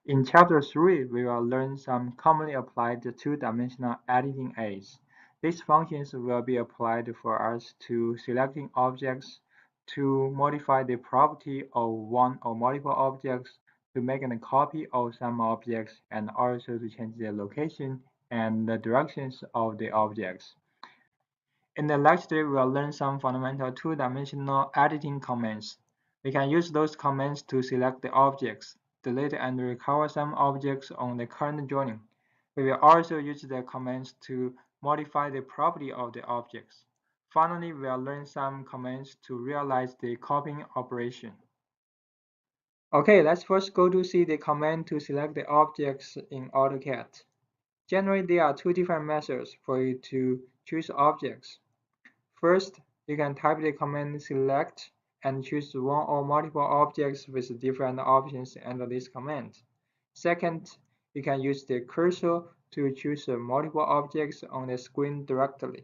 In Chapter 3, we will learn some commonly applied two-dimensional editing aids. These functions will be applied for us to selecting objects, to modify the property of one or multiple objects, to make a copy of some objects, and also to change the location and the directions of the objects. In the lecture, we will learn some fundamental two-dimensional editing commands. We can use those commands to select the objects, delete and recover some objects on the current joining. We will also use the commands to modify the property of the objects. Finally, we will learn some commands to realize the copying operation. Okay, let's first go to see the command to select the objects in AutoCAD. Generally, there are two different methods for you to choose objects. First, you can type the command select and choose one or multiple objects with different options under this command. Second, you can use the cursor to choose multiple objects on the screen directly.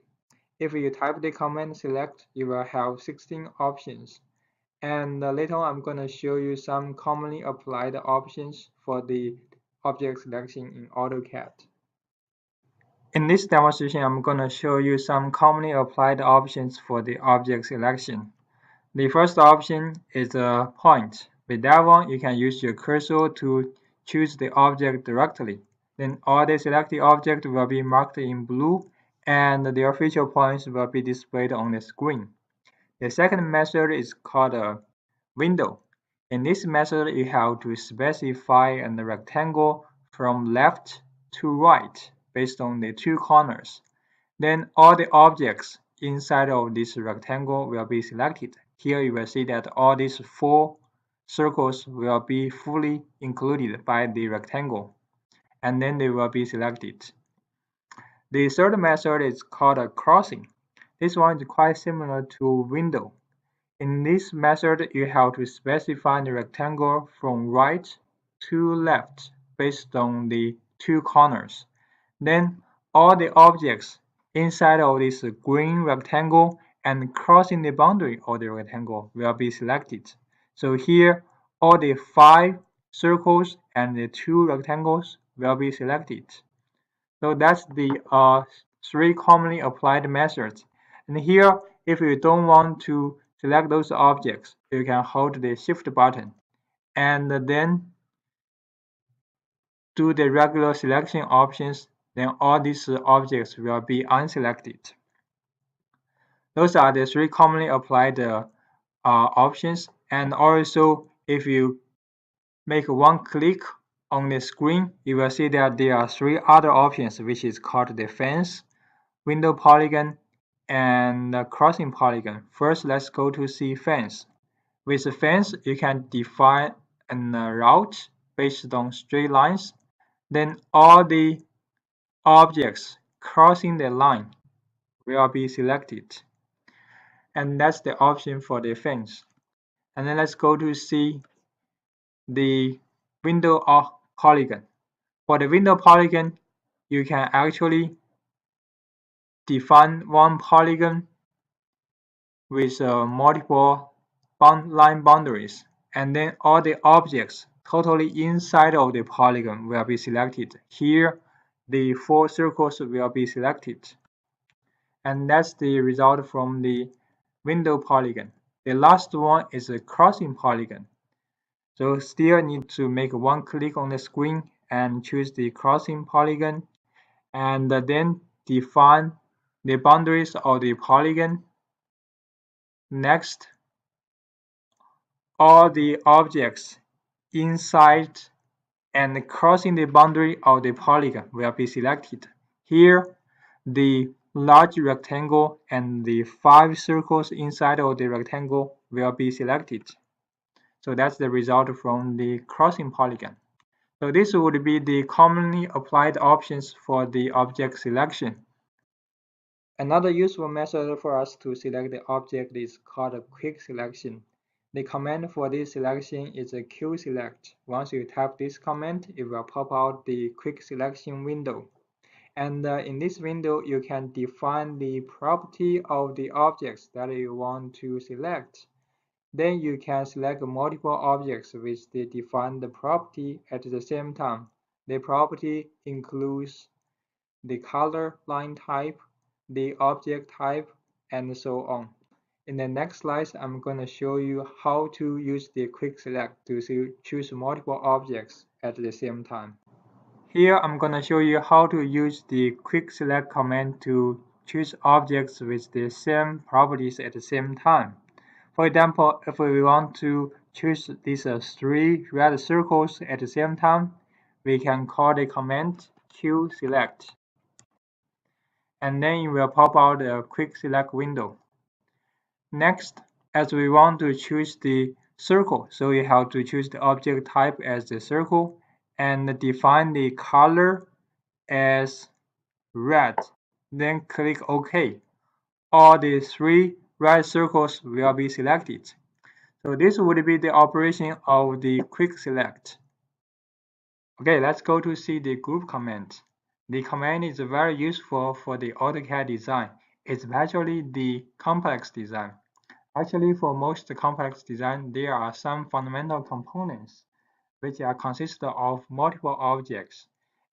If you type the command select, you will have 16 options. And later on, I'm going to show you some commonly applied options for the object selection in AutoCAD. In this demonstration, I'm going to show you some commonly applied options for the object selection. The first option is a point. With that one, you can use your cursor to choose the object directly. Then all the selected objects will be marked in blue and their feature points will be displayed on the screen. The second method is called a window. In this method, you have to specify a rectangle from left to right based on the two corners. Then all the objects inside of this rectangle will be selected. Here you will see that all these four circles will be fully included by the rectangle, and then they will be selected. The third method is called a crossing. This one is quite similar to window. In this method, you have to specify the rectangle from right to left based on the two corners. Then all the objects inside of this green rectangle and crossing the boundary of the rectangle will be selected. So here, all the 5 circles and the 2 rectangles will be selected. So that's the 3 commonly applied methods. And here, if you don't want to select those objects, you can hold the Shift button and then do the regular selection options, then all these objects will be unselected. Those are the 3 commonly applied options. And also, if you make one click on the screen, you will see that there are 3 other options, which is called the fence, window polygon, and the crossing polygon. First, let's go to see fence. With the fence, you can define a route based on straight lines. Then all the objects crossing the line will be selected. And that's the option for the fence. And then let's go to see the window polygon. For the window polygon, you can actually define one polygon with multiple line boundaries, and then all the objects totally inside of the polygon will be selected. Here, the 4 circles will be selected. And that's the result from the window polygon. The last one is a crossing polygon. So still need to make one click on the screen and choose the crossing polygon, and then define the boundaries of the polygon. Next, all the objects inside and crossing the boundary of the polygon will be selected. Here, the large rectangle and the 5 circles inside of the rectangle will be selected. So that's the result from the crossing polygon. So this would be the commonly applied options for the object selection. Another useful method for us to select the object is called a quick selection. The command for this selection is a QSelect. Once you type this command, it will pop out the quick selection window. And in this window, you can define the property of the objects that you want to select. Then you can select multiple objects which they define the property at the same time. The property includes the color, line type, the object type, and so on. In the next slide, I'm going to show you how to use the quick select to choose multiple objects at the same time. Here, I'm going to show you how to use the quick select command to choose objects with the same properties at the same time. For example, if we want to choose these 3 red circles at the same time, we can call the command qselect. And then it will pop out a quick select window. Next, as we want to choose the circle, so you have to choose the object type as the circle and define the color as red. Then click OK. All the 3 red circles will be selected. So this would be the operation of the quick select. Okay, let's go to see the group command. The command is very useful for the AutoCAD design, especially the complex design. Actually, for most complex design, there are some fundamental components which are consisted of multiple objects.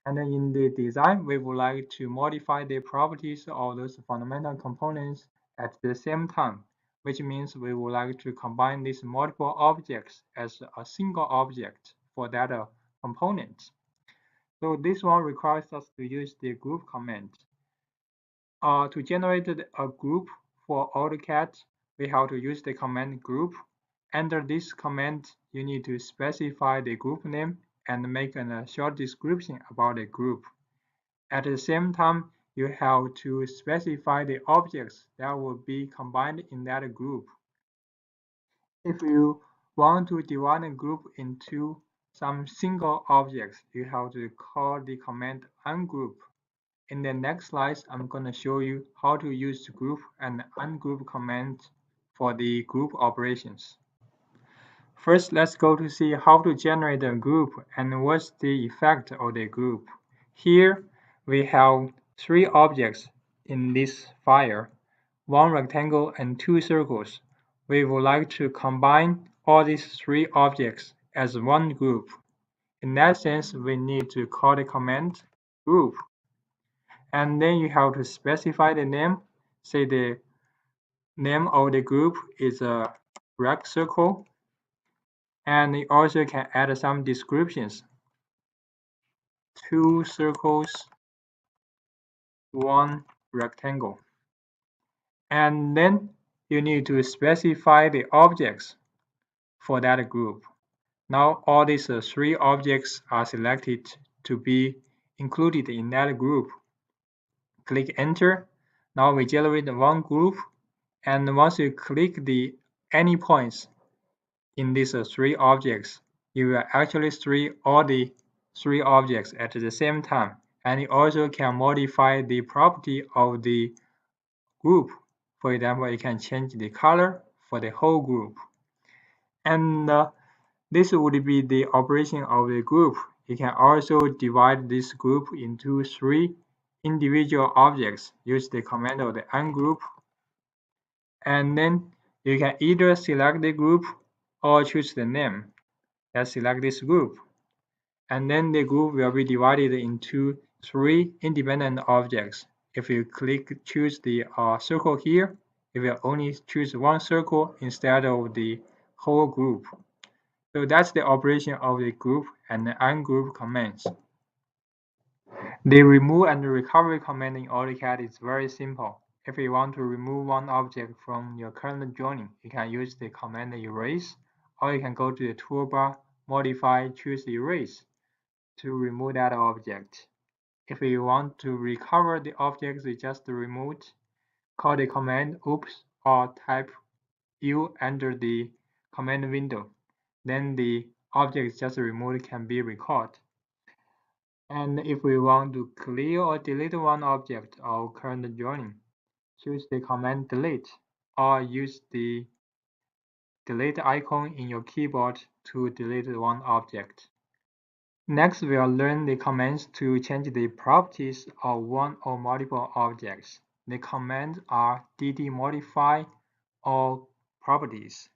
And then in the design, we would like to modify the properties of those fundamental components at the same time, which means we would like to combine these multiple objects as a single object for that component. So this one requires us to use the group command. To generate a group for AutoCAD, we have to use the command group. Under this command, you need to specify the group name and make a short description about the group. At the same time, you have to specify the objects that will be combined in that group. If you want to divide a group into some single objects, you have to call the command ungroup. In the next slides, I'm going to show you how to use group and ungroup commands for the group operations. First, let's go to see how to generate a group and what's the effect of the group. Here, we have 3 objects in this file, 1 rectangle and 2 circles. We would like to combine all these 3 objects as one group. In that sense, we need to call the command group. And then you have to specify the name. Say the name of the group is a rect circle. And you also can add some descriptions. 2 circles, 1 rectangle. And then you need to specify the objects for that group. Now all these 3 objects are selected to be included in that group. Click enter. Now we generate one group, and once you click the any points in these 3 objects, you will actually see all the 3 objects at the same time, and you also can modify the property of the group. For example, you can change the color for the whole group. And this would be the operation of the group. You can also divide this group into 3 individual objects. Use the command of the ungroup. And then you can either select the group or choose the name. Let's select this group. And then the group will be divided into 3 independent objects. If you choose the circle here, it will only choose one circle instead of the whole group. So that's the operation of the group and the ungroup commands. The remove and recovery command in AutoCAD is very simple. If you want to remove one object from your current drawing, you can use the command erase, or you can go to the toolbar, modify, choose erase to remove that object. If you want to recover the objects you just removed, call the command oops or type U under the command window. Then the objects just removed can be recalled. And if we want to clear or delete one object of current drawing, choose the command delete or use the delete icon in your keyboard to delete one object. Next, we'll learn the commands to change the properties of one or multiple objects. The commands are dd modify or properties.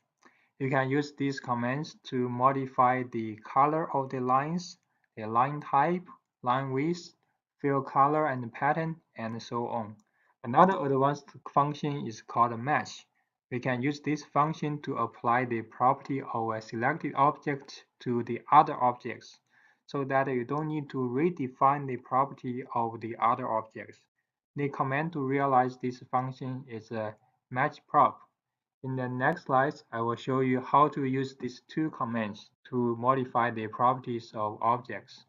You can use these commands to modify the color of the lines, the line type, line width, fill color and pattern, and so on. Another advanced function is called mesh. We can use this function to apply the property of a selected object to the other objects, so that you don't need to redefine the property of the other objects. The command to realize this function is a matchprop. In the next slides, I will show you how to use these two commands to modify the properties of objects.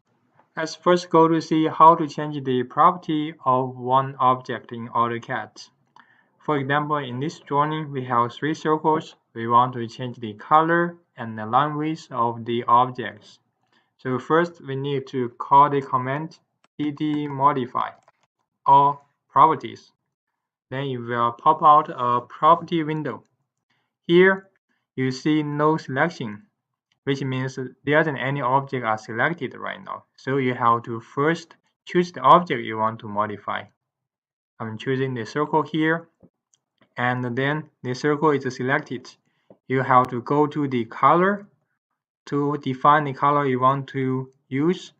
Let's first go to see how to change the property of one object in AutoCAD. For example, in this drawing, we have 3 circles. We want to change the color and the line width of the objects. So first, we need to call the command ddmodify all properties. Then it will pop out a property window. Here, you see no selection, which means there isn't any object are selected right now. So you have to first choose the object you want to modify. I'm choosing the circle here, and then the circle is selected. You have to go to the color to define the color you want to use,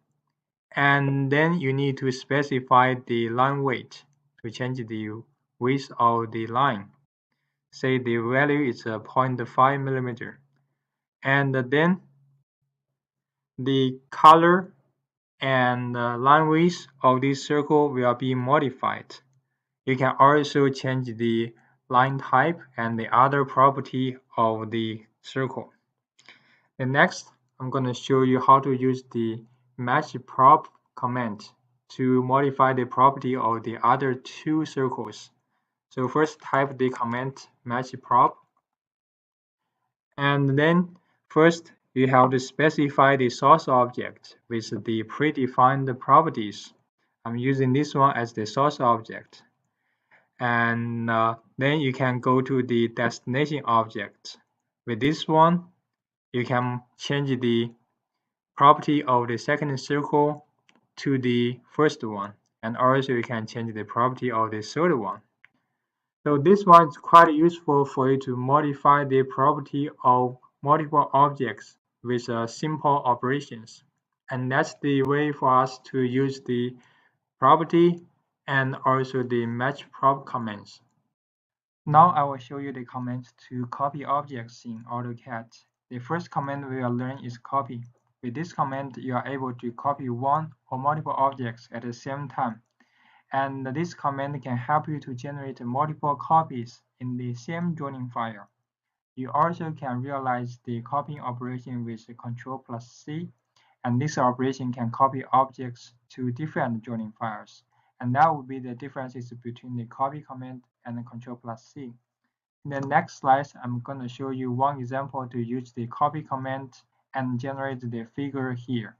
and then you need to specify the line weight to change the width of the line. Say the value is 0.5 millimeter. And then the color and line width of this circle will be modified. You can also change the line type and the other property of the circle. And next, I'm going to show you how to use the matchprop command to modify the property of the other 2 circles. So first type the command matchprop, and then first you have to specify the source object with the predefined properties. I'm using this one as the source object. And then you can go to the destination object. With this one, you can change the property of the second circle to the first one. And also you can change the property of the third one. So this one is quite useful for you to modify the property of multiple objects with simple operations. And that's the way for us to use the property and also the matchprop commands. Now I will show you the commands to copy objects in AutoCAD. The first command we will learn is copy. With this command, you are able to copy one or multiple objects at the same time. And this command can help you to generate multiple copies in the same drawing file. You also can realize the copying operation with Ctrl+C, and this operation can copy objects to different drawing files. And that would be the differences between the copy command and the Ctrl+C. In the next slide, I'm going to show you one example to use the copy command and generate the figure here.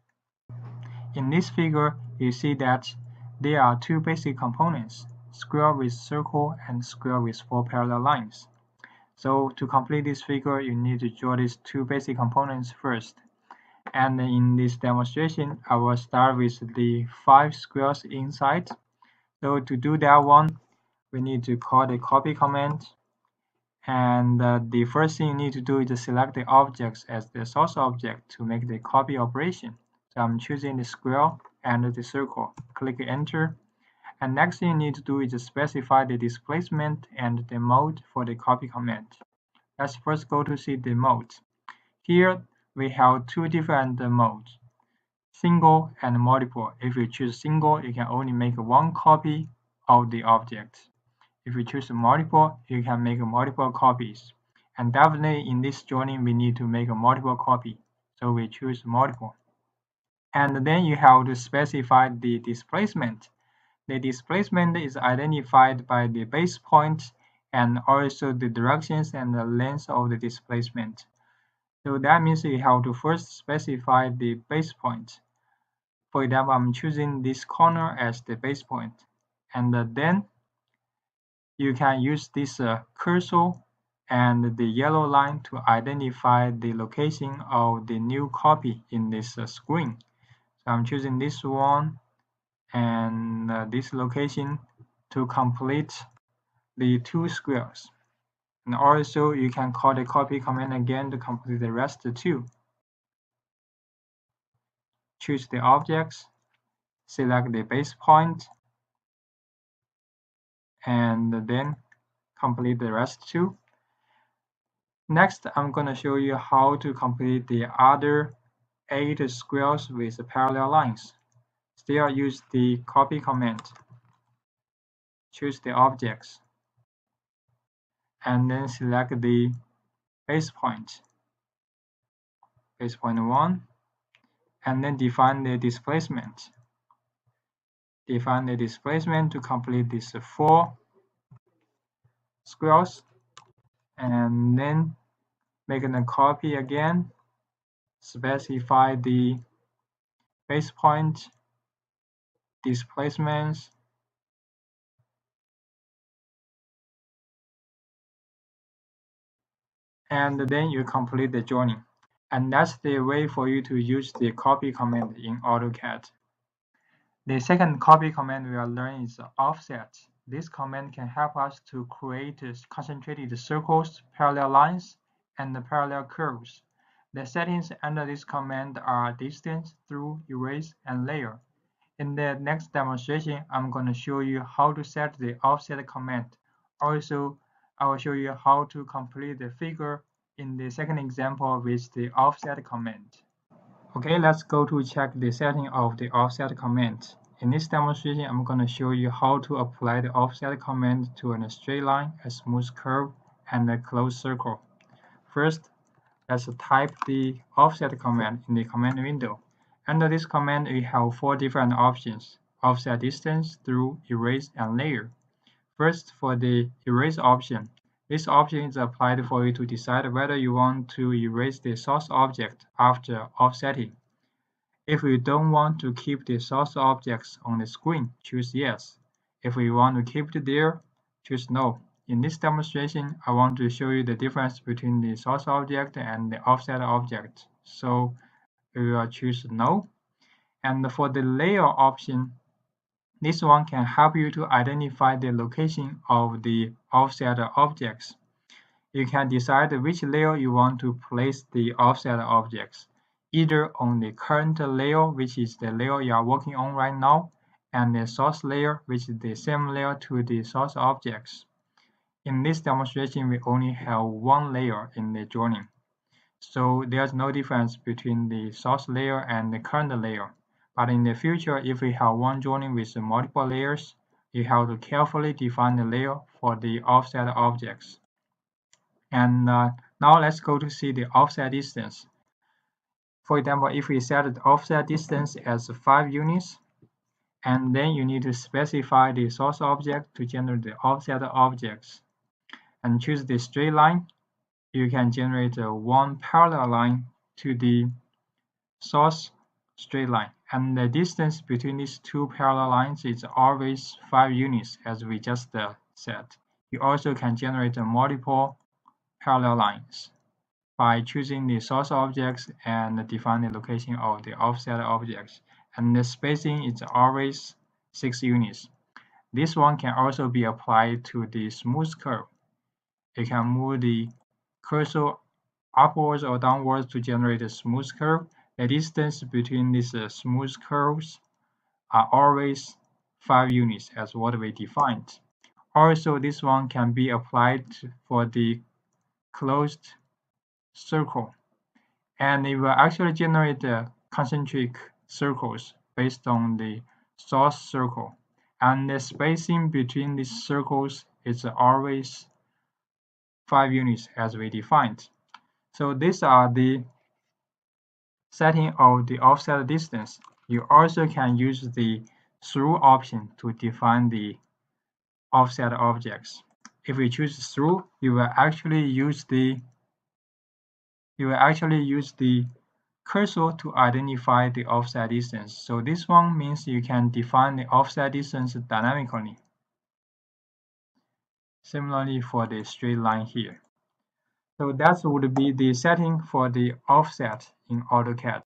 In this figure, you see that there are 2 basic components, square with circle and square with 4 parallel lines. So to complete this figure, you need to draw these 2 basic components first. And in this demonstration, I will start with the 5 squares inside. So to do that one, we need to call the copy command. And the first thing you need to do is to select the objects as the source object to make the copy operation. So I'm choosing the square and the circle. Click enter. And next thing you need to do is to specify the displacement and the mode for the copy command. Let's first go to see the mode. Here we have 2 different modes, single and multiple. If you choose single, you can only make 1 copy of the object. If you choose multiple, you can make multiple copies. And definitely in this drawing, we need to make a multiple copy. So we choose multiple. And then you have to specify the displacement. The displacement is identified by the base point and also the directions and the length of the displacement. So that means you have to first specify the base point. For example, I'm choosing this corner as the base point. And then you can use this cursor and the yellow line to identify the location of the new copy in this screen. So I'm choosing this one and this location to complete the 2 squares. And also you can call the copy command again to complete the rest too. Choose the objects, select the base point, and then complete the rest too. Next, I'm going to show you how to complete the other 8 squares with parallel lines. Still use the copy command. Choose the objects, and then select the base point 1, and then define the displacement. Define the displacement to complete these 4 squares, and then make a copy again. Specify the base point, displacements, and then you complete the joining. And that's the way for you to use the copy command in AutoCAD. The second copy command we are learning is offset. This command can help us to create concentrated circles, parallel lines, and parallel curves. The settings under this command are distance, through, erase, and layer. In the next demonstration, I'm going to show you how to set the offset command. Also, I will show you how to complete the figure in the second example with the offset command. Okay, let's go to check the setting of the offset command. In this demonstration, I'm going to show you how to apply the offset command to a straight line, a smooth curve, and a closed circle. First, let's type the offset command in the command window. Under this command, we have 4 different options: offset distance, through, erase, and layer. First, for the erase option, this option is applied for you to decide whether you want to erase the source object after offsetting. If you don't want to keep the source objects on the screen, choose yes. If you want to keep it there, choose no. In this demonstration, I want to show you the difference between the source object and the offset object. So we will choose no. And for the layer option, this one can help you to identify the location of the offset objects. You can decide which layer you want to place the offset objects, either on the current layer, which is the layer you are working on right now, and the source layer, which is the same layer to the source objects. In this demonstration, we only have 1 layer in the joining, so there's no difference between the source layer and the current layer. But in the future, if we have one joining with multiple layers, you have to carefully define the layer for the offset objects. And now let's go to see the offset distance. For example, if we set the offset distance as 5 units, and then you need to specify the source object to generate the offset objects, and choose the straight line, you can generate one parallel line to the source straight line, and the distance between these 2 parallel lines is always 5 units, as we just said. You also can generate multiple parallel lines by choosing the source objects and define the location of the offset objects, and the spacing is always 6 units. This one can also be applied to the smooth curve. You can move the cursor upwards or downwards to generate a smooth curve. The distance between these smooth curves are always 5 units, as what we defined. Also, this one can be applied for the closed circle, and it will actually generate concentric circles based on the source circle, and the spacing between these circles is always 5 units, as we defined. So these are the setting of the offset distance. You also can use the through option to define the offset objects. If we choose through, you will actually use the cursor to identify the offset distance. So this one means you can define the offset distance dynamically. Similarly for the straight line here. So that would be the setting for the offset in AutoCAD.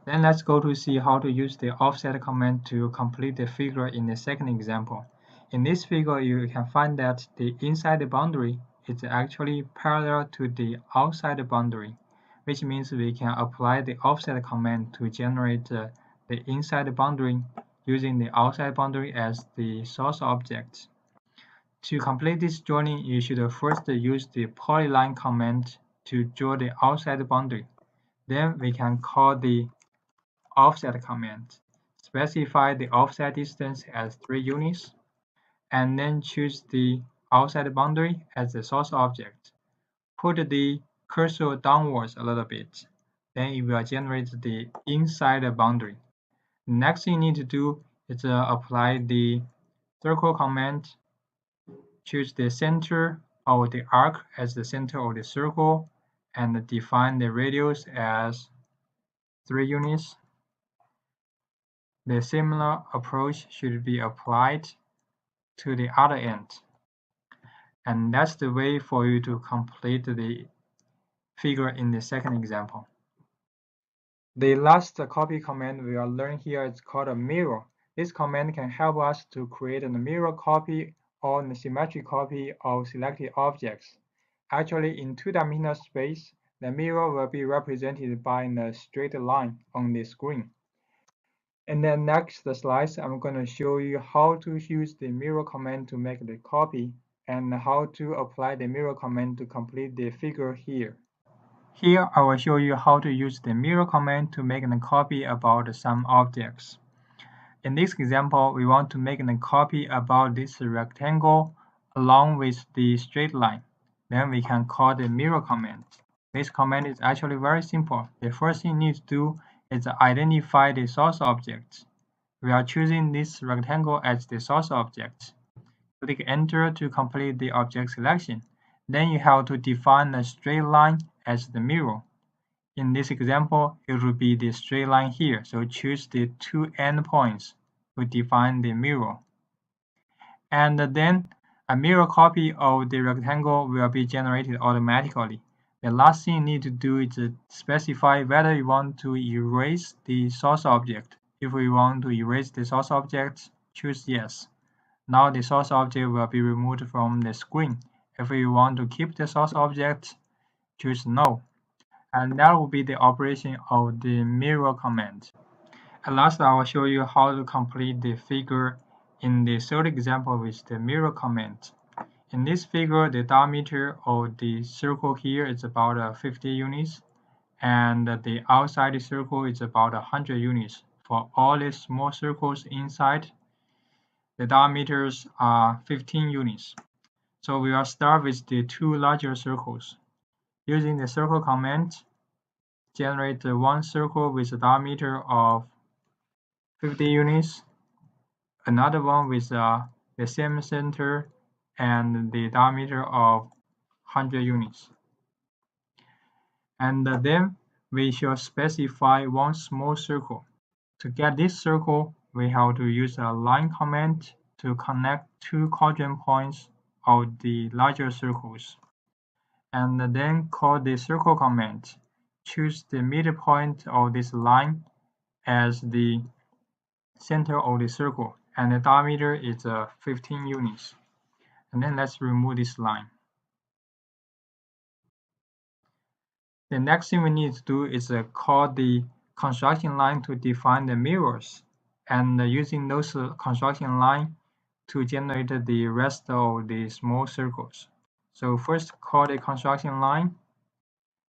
Then let's go to see how to use the offset command to complete the figure in the second example. In this figure, you can find that the inside boundary is actually parallel to the outside boundary, which means we can apply the offset command to generate the inside boundary using the outside boundary as the source object. To complete this joining, you should first use the polyline command to draw the outside boundary. Then we can call the offset command. Specify the offset distance as 3 units, and then choose the outside boundary as the source object. Put the cursor downwards a little bit, then it will generate the inside boundary. The next thing you need to do is apply the circle command. Choose the center of the arc as the center of the circle, and define the radius as 3 units. The similar approach should be applied to the other end. And that's the way for you to complete the figure in the second example. The last copy command we will learn here is called a mirror. This command can help us to create a mirror copy or a symmetric copy of selected objects. Actually, in two-dimensional space, the mirror will be represented by a straight line on the screen. In the next slides, I'm going to show you how to use the mirror command to make the copy and how to apply the mirror command to complete the figure here. Here, I will show you how to use the mirror command to make a copy about some objects. In this example, we want to make a copy about this rectangle along with the straight line. Then we can call the mirror command. This command is actually very simple. The first thing you need to do is identify the source object. We are choosing this rectangle as the source object. Click Enter to complete the object selection. Then you have to define a straight line as the mirror. In this example, it will be the straight line here, so choose the 2 endpoints to define the mirror. And then a mirror copy of the rectangle will be generated automatically. The last thing you need to do is specify whether you want to erase the source object. If we want to erase the source object, choose yes. Now the source object will be removed from the screen. If we want to keep the source object, choose no. And that will be the operation of the mirror command. At last, I will show you how to complete the figure in the third example with the mirror command. In this figure, the diameter of the circle here is about 50 units, and the outside circle is about 100 units. For all the small circles inside, the diameters are 15 units. So we will start with the 2 larger circles. Using the circle command, generate one circle with a diameter of 50 units, another one with the same center and the diameter of 100 units. And then we shall specify one small circle. To get this circle, we have to use a line command to connect 2 quadrant points of the larger circles. And then call the circle command. Choose the midpoint of this line as the center of the circle, and the diameter is 15 units. And then let's remove this line. The next thing we need to do is call the construction line to define the mirrors, and using those construction line to generate the rest of the small circles. So first call the construction line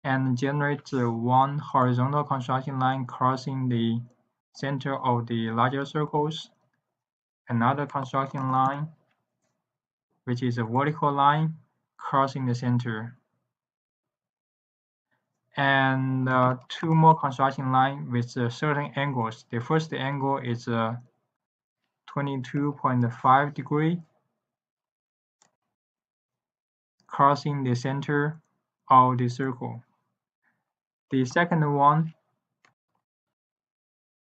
and generate one horizontal construction line crossing the center of the larger circles, another construction line, which is a vertical line crossing the center, and 2 more construction lines with certain angles. The first angle is 22.5 degree, crossing the center of the circle. The second one,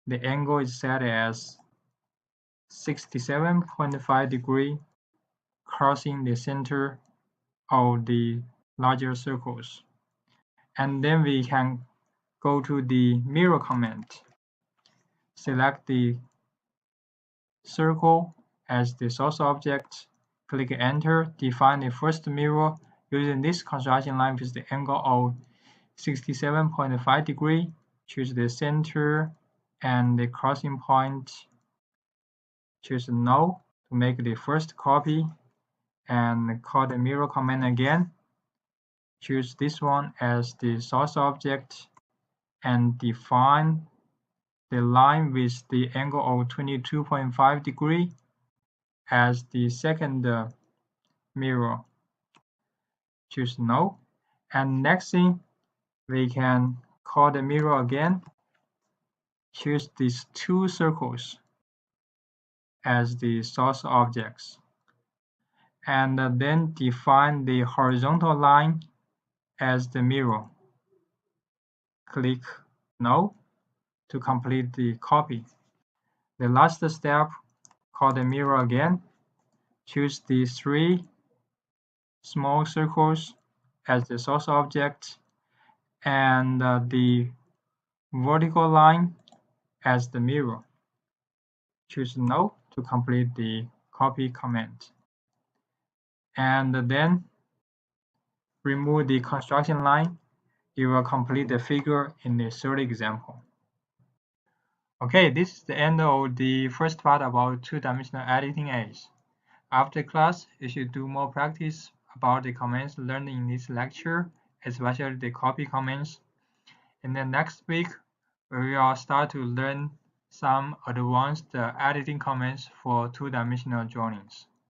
the angle is set as 67.5 degree, crossing the center of the larger circles. And then we can go to the mirror command. Select the circle as the source object, click Enter, define the first mirror, Using this construction line with the angle of 67.5 degrees, choose the center and the crossing point. Choose no to make the first copy and call the mirror command again. Choose this one as the source object and define the line with the angle of 22.5 degrees as the second mirror. Choose no. And next thing, we can call the mirror again. Choose these two circles as the source objects. And then define the horizontal line as the mirror. Click no to complete the copy. The last step, call the mirror again. Choose the three small circles as the source object and the vertical line as the mirror. Choose no to complete the copy command. And then remove the construction line. You will complete the figure in the third example. Okay, this is the end of the first part about two-dimensional editing aids. After class, you should do more practice about the commands learned in this lecture, especially the copy commands. In the next week, we will start to learn some advanced editing commands for two-dimensional drawings.